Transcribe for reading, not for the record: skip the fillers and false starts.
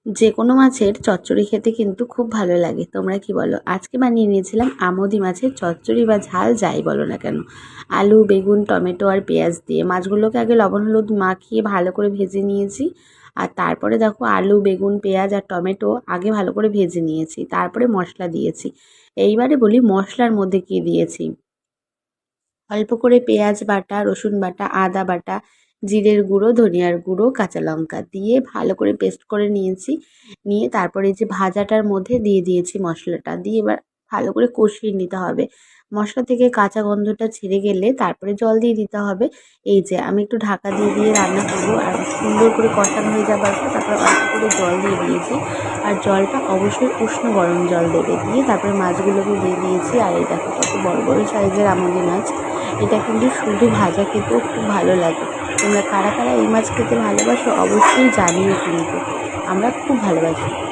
যে কোনো মাছের চচ্চড়ি খেতে কিন্তু খুব ভালো লাগে। তোমরা কি বলো? আজকে বানিয়ে নিয়েছিলাম আমোদি মাছের চচ্চড়ি বা ঝাল যাই বলো না কেন। আলু, বেগুন, টমেটো আর পেঁয়াজ দিয়ে মাছগুলোকে আগে লবণ হলুদ মাখিয়ে ভালো করে ভেজে নিয়েছি। আর তারপরে দেখো আলু, বেগুন, পেঁয়াজ আর টমেটো আগে ভালো করে ভেজে নিয়েছি, তারপরে মশলা দিয়েছি। এইবারে বলি মশলার মধ্যে কী দিয়েছি। অল্প করে পেঁয়াজ বাটা, রসুন বাটা, আদা বাটা, জিরের গুঁড়ো, ধনিয়ার গুঁড়ো, কাঁচা লঙ্কা দিয়ে ভালো করে পেস্ট করে নিয়েছি। নিয়ে তারপরে এই যে ভাজাটার মধ্যে দিয়ে দিয়েছি মশলাটা, দিয়ে এবার ভালো করে কষিয়ে নিতে হবে। মশলা থেকে কাঁচা গন্ধটা ছেড়ে গেলে তারপরে জল দিয়ে দিতে হবে। এই যে আমি একটু ঢাকা দিয়ে দিয়ে রান্না করবো, আর সুন্দর করে কষানো হয়ে যাবার পর তারপরে অল্প করে জল দিয়ে দিয়েছি। আর জলটা অবশ্যই উষ্ণ গরম জল দেবে। দিয়ে তারপরে মাছগুলোকে দিয়ে দিয়েছি। আর এই দেখো কত বড় বড় সাইজের আমুদি মাছ। এটা কিন্তু শুধু ভাজা খেতেও খুব ভালো লাগে। তোমরা কারা কারা এই মাছ খেতে ভালোবাসো অবশ্যই জানিও কিন্তু। আমরা খুব ভালোবাসি।